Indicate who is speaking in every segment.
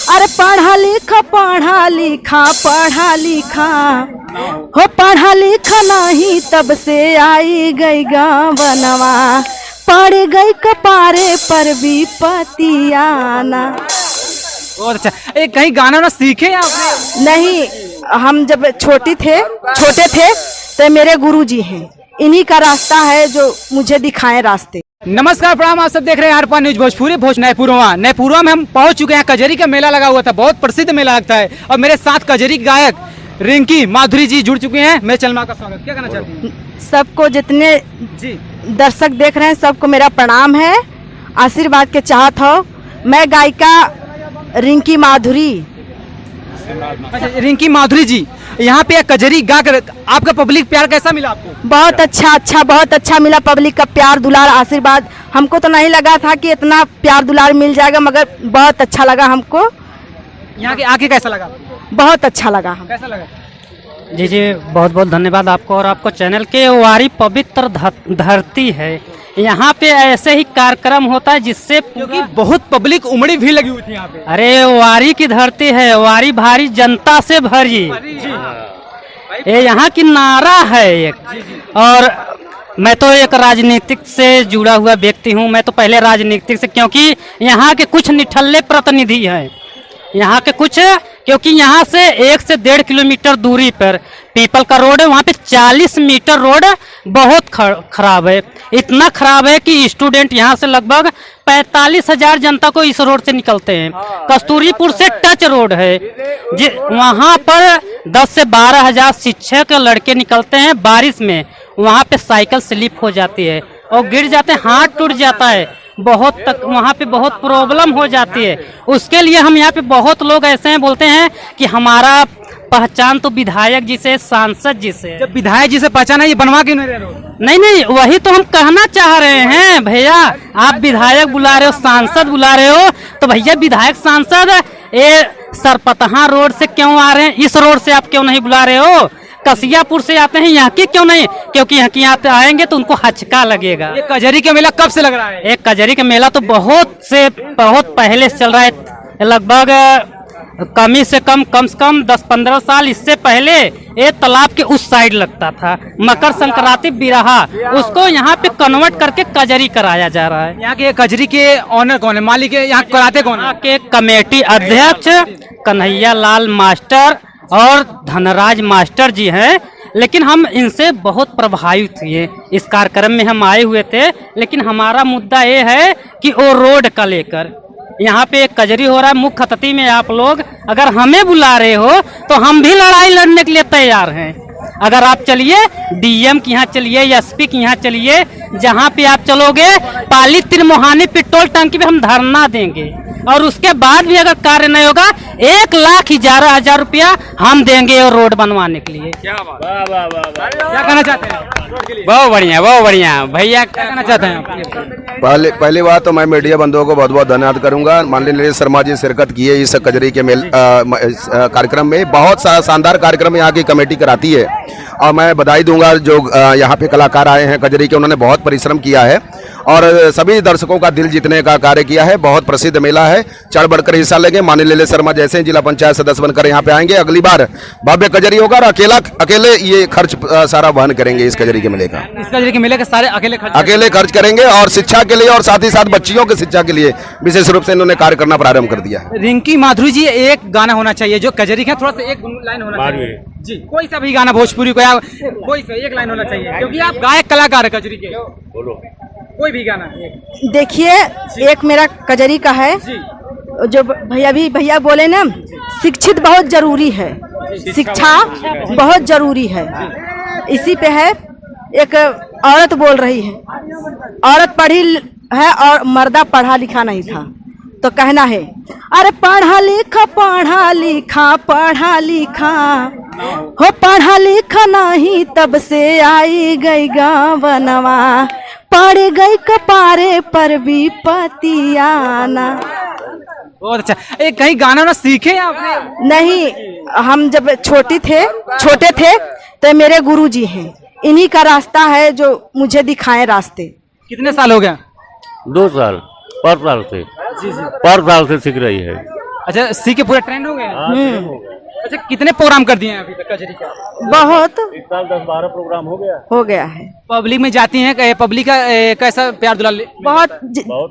Speaker 1: अरे पढ़ा लिखा पढ़ा लिखा पढ़ा लिखा हो, पढ़ा लिखा नहीं तब से आई गई गाँवनवा, पड़ गई कपारे पर विपतियाना।
Speaker 2: बहुत अच्छा। एक कहीं गाना ना सीखे आपने?
Speaker 1: नहीं, हम जब छोटे थे तो मेरे गुरुजी हैं, इन्हीं का रास्ता है जो मुझे दिखाए रास्ते।
Speaker 2: नमस्कार, प्रणाम, आप सब देख रहे हैं आर न्यूज भोजपुरी। नैपुरवा में हम पहुंच चुके हैं। कजरी का मेला लगा हुआ था, बहुत प्रसिद्ध मेला लगता है, और मेरे साथ कजरी गायक रिंकी माधुरी जी जुड़ चुके हैं। मैं चलमा का स्वागत, क्या कहना चाहती हैं?
Speaker 1: सबको जितने
Speaker 2: जी
Speaker 1: दर्शक देख रहे हैं सबको मेरा प्रणाम है, आशीर्वाद के चाहत हो। मैं गायिका रिंकी माधुरी।
Speaker 2: अच्छा, रिंकी माधुरी जी, यहाँ पे कजरी गा कर आपका पब्लिक प्यार कैसा मिला आपको?
Speaker 1: बहुत अच्छा मिला, पब्लिक का प्यार दुलार आशीर्वाद। हमको तो नहीं लगा था कि इतना प्यार दुलार मिल जाएगा, मगर बहुत अच्छा लगा हमको।
Speaker 2: यहाँ के आके कैसा लगा?
Speaker 1: बहुत अच्छा लगा।
Speaker 2: कैसा लगा?
Speaker 3: जी, बहुत बहुत धन्यवाद आपको और आपको चैनल के। वारी पवित्र धरती है, यहाँ पे ऐसे ही कार्यक्रम होता है जिससे
Speaker 2: क्योंकि बहुत पब्लिक उमड़ी भी लगी हुई थी यहाँ पे।
Speaker 3: अरे वारी की धरती है, वारी भारी जनता से भरी, ये यहाँ की नारा है एक। और मैं तो एक राजनीतिक से जुड़ा हुआ व्यक्ति हूँ। मैं तो पहले राजनीतिक से, क्योंकि यहाँ के कुछ निठल्ले प्रतिनिधि हैं, यहाँ के कुछ, क्योंकि यहाँ से 1 से 1.5 किलोमीटर दूरी पर पीपल का रोड है, वहाँ पे 40 मीटर रोड बहुत खराब है। इतना खराब है कि स्टूडेंट यहाँ से लगभग 45,000 जनता को इस रोड से निकलते हैं। कस्तूरीपुर से टच रोड है, वहाँ पर 10 से 12,000 शिक्षक लड़के निकलते हैं बारिश में। वहाँ पे साइकिल स्लिप हो जाती है और गिर जाते हैं, हाथ टूट जाता है, बहुत तक वहाँ पे बहुत प्रॉब्लम हो जाती है। उसके लिए हम यहाँ पे बहुत लोग ऐसे हैं, बोलते हैं कि हमारा पहचान तो विधायक जी से, सांसद जी से।
Speaker 2: जब विधायक जी से पहचाना, ये बनवा क्यों नहीं रहे हो?
Speaker 3: नहीं, वही तो हम कहना चाह रहे हैं भैया। आप विधायक बुला रहे हो, सांसद बुला रहे हो, तो भैया विधायक सांसद ये सरपतहा रोड से क्यों आ रहे हैं? इस रोड से आप क्यों नहीं बुला रहे हो? कसियापुर से आते हैं, यहाँ के क्यों नहीं? क्योंकि यहाँ की आएंगे तो उनको हचका लगेगा।
Speaker 2: ये कजरी का मेला कब से लग रहा है?
Speaker 3: एक कजरी का मेला तो बहुत पहले से चल रहा है, लगभग कम से कम 10-15 साल। इससे पहले ये तालाब के उस साइड लगता था, मकर संक्रांति बिरहा, उसको यहाँ पे कन्वर्ट करके कजरी कराया जा रहा है।
Speaker 2: यहाँ के कजरी के ऑनर कौन है, मालिक है, यहाँ कराते कौन है?
Speaker 3: यहाँ के कमेटी अध्यक्ष कन्हैया लाल मास्टर और धनराज मास्टर जी हैं। लेकिन हम इनसे बहुत प्रभावित हुए, इस कार्यक्रम में हम आए हुए थे। लेकिन हमारा मुद्दा ये है कि वो रोड का लेकर यहाँ पे एक कजरी हो रहा है मुख्य अतिथि में। आप लोग अगर हमें बुला रहे हो तो हम भी लड़ाई लड़ने के लिए तैयार हैं। अगर आप चलिए डीएम के यहाँ चलिए, एसपी के यहाँ चलिए, जहाँ पे आप चलोगे पाली त्रिमोहानी पेट्रोल टंकी पे हम धरना देंगे। और उसके बाद भी अगर कार्य नहीं होगा 1,11,000 रुपया हम देंगे और रोड बनवाने के लिए।
Speaker 2: क्या कहना चाहते हैं?
Speaker 3: बहुत बढ़िया भैया,
Speaker 2: क्या कहना चाहते हैं?
Speaker 4: पहली बात तो मैं मीडिया बंधुओं को बहुत बहुत धन्यवाद करूंगा। माननीय नीलेश शर्मा जी शिरकत किए इस कजरी के कार्यक्रम में। बहुत शानदार कार्यक्रम यहाँ की कमेटी कराती है, और मैं बधाई दूंगा जो यहाँ पे कलाकार आए हैं कजरी के, उन्होंने बहुत परिश्रम किया है और सभी दर्शकों का दिल जीतने का कार्य किया है। बहुत प्रसिद्ध मेला है, चढ़ बढ़कर हिस्सा लेंगे। माननीय नीलेश शर्मा जैसे जिला पंचायत सदस्य बनकर यहाँ पे आएंगे, अगली बार भव्य कजरी होगा और अकेले ये खर्च सारा वहन करेंगे। इस कजरी के मेले का,
Speaker 2: इस कजरी के मेले के सारे अकेले
Speaker 4: खर्च करेंगे, और शिक्षा के लिए और साथ ही साथ बच्चियों की शिक्षा के लिए विशेष रूप से इन्होंने कार्य करना प्रारंभ कर दिया है।
Speaker 2: रिंकी माधुरी जी, एक गाना होना चाहिए जो कजरी का, थोड़ा सा एक लाइन होना चाहिए जी, कोई सा भी गाना भोजपुरी को, या कोई सा एक लाइन होना चाहिए, क्योंकि आप गायक कलाकार है कजरी के। बोलो कोई भी गाना।
Speaker 1: देखिए, एक मेरा कजरी का है जो भैया बोले ना, शिक्षित बहुत जरूरी है, शिक्षा बहुत जरूरी है। इसी पे है, एक औरत बोल रही है, औरत पढ़ी है और मर्दा पढ़ा लिखा नहीं था, तो कहना है अरे पढ़ा लिखा पढ़ा लिखा पढ़ा लिखा हो, पढ़ा लिखा नहीं तब से आई गई गाँवनवा, पड़ गई कपारे पर विपतियाना।
Speaker 2: बहुत अच्छा। एक कहीं गाना ना सीखे आपने?
Speaker 1: नहीं, हम जब छोटे थे तो मेरे गुरुजी हैं, इन्हीं का रास्ता है जो मुझे दिखाए रास्ते।
Speaker 2: कितने साल हो गया?
Speaker 5: 2 साल, पर साल से सीख रही है।
Speaker 2: अच्छा, सी के पूरा ट्रेंड हो गया। अच्छा, कितने प्रोग्राम कर दिए हैं अभी तक कजरी का?
Speaker 1: बहुत
Speaker 5: इस साल 10-12 प्रोग्राम
Speaker 1: हो गया है।
Speaker 2: पब्लिक में जाती हैं, पब्लिक का कैसा प्यार दुलार?
Speaker 1: बहुत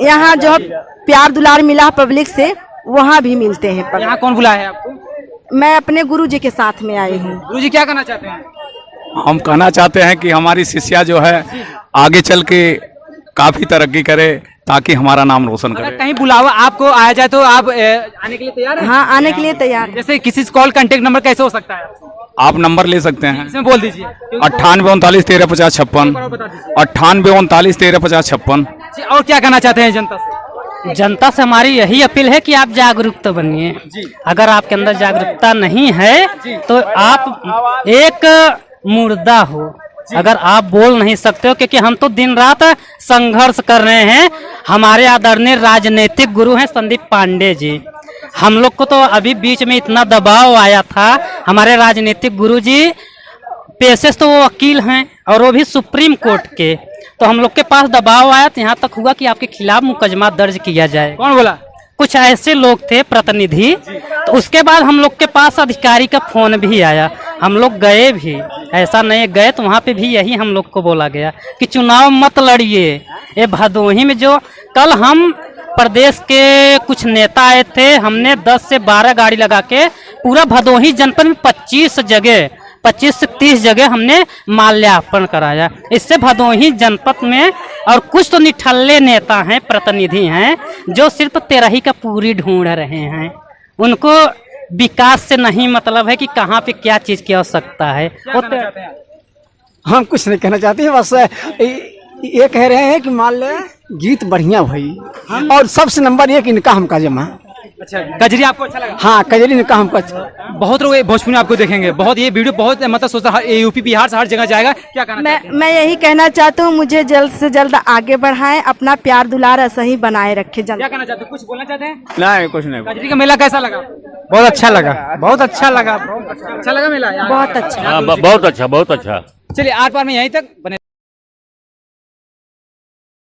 Speaker 1: यहाँ जो प्यार दुलार मिला पब्लिक से, वहाँ भी मिलते हैं।
Speaker 2: यहाँ कौन बुलाया है आपको?
Speaker 1: मैं अपने गुरुजी के साथ में आई हूँ।
Speaker 2: गुरुजी क्या कहना चाहते हैं?
Speaker 6: हम कहना चाहते हैं कि हमारी शिष्या जो है आगे चल के काफी तरक्की करे, ताकि हमारा नाम रोशन
Speaker 2: अगर
Speaker 6: करे।
Speaker 2: कहीं बुलावा आपको आया जाए तो आप आने के लिए तैयार हैं?
Speaker 1: हाँ, आने के लिए तैयार है।
Speaker 2: जैसे किसी से कॉल कांटेक्ट नंबर कैसे हो सकता है?
Speaker 6: आप नंबर ले सकते हैं
Speaker 2: इसमें बोल दीजिए।
Speaker 6: 98 39 13 50 56, 98 39 13 50 56।
Speaker 2: जी, और क्या कहना चाहते हैं जनता से?
Speaker 3: जनता से हमारी यही अपील है कि आप जागरूक बनिए। अगर आपके अंदर जागरूकता नहीं है तो आप एक मुर्दा हो। अगर आप बोल नहीं सकते हो, क्योंकि हम तो दिन रात संघर्ष कर रहे हैं। हमारे आदरणीय राजनीतिक गुरु हैं संदीप पांडे जी। हम लोग को तो अभी बीच में इतना दबाव आया था। हमारे राजनीतिक गुरु जी पेशे से तो वो वकील हैं और वो भी सुप्रीम कोर्ट के, तो हम लोग के पास दबाव आया तो यहाँ तक हुआ कि आपके खिलाफ मुकदमा दर्ज किया जाए।
Speaker 2: कौन बोला?
Speaker 3: कुछ ऐसे लोग थे प्रतिनिधि, तो उसके बाद हम लोग के पास अधिकारी का फोन भी आया। हम लोग गए भी, ऐसा नहीं गए तो वहाँ पे भी यही हम लोग को बोला गया कि चुनाव मत लड़िए। ये भदोही में जो कल हम प्रदेश के कुछ नेता आए थे, हमने 10 से 12 गाड़ी लगा के पूरा भदोही जनपद में 25 से 30 जगह हमने माल्यार्पण कराया। इससे भदोही जनपद में और कुछ तो निठल्ले नेता हैं, प्रतिनिधि हैं, जो सिर्फ तेरही का पूरी ढूंढ रहे हैं। उनको विकास से नहीं मतलब है कि कहाँ पे क्या चीज की आवश्यकता है।
Speaker 7: हम कुछ नहीं कहना चाहते हैं, बस ये कह रहे हैं कि मान ले गीत बढ़िया भाई, और सबसे नंबर 1 इनका हमका जमा।
Speaker 2: अच्छा, कजरी आपको अच्छा लगा?
Speaker 7: हाँ, कजरी इनका हमको अच्छा।
Speaker 2: बहुत लोग भोजपुरी में आपको देखेंगे, बहुत ये वीडियो बहुत मतलब सोचता यूपी बिहार से हर जगह जाएगा। क्या कहना?
Speaker 1: मैं यही कहना चाहती हूँ, मुझे जल्द से जल्द आगे बढ़ाएं, अपना प्यार दुलार ऐसा ही बनाए रखे।
Speaker 2: क्या कहना चाहते हैं? कुछ बोलना चाहते हैं?
Speaker 6: नहीं, कुछ नहीं।
Speaker 2: कजरी का मेला कैसा लगा?
Speaker 7: बहुत अच्छा लगा, बहुत अच्छा लगा,
Speaker 2: अच्छा लगा मेला?
Speaker 1: बहुत अच्छा।
Speaker 5: बहुत अच्छा, बहुत अच्छा।
Speaker 2: चलिए, आर पार में यहीं तक बने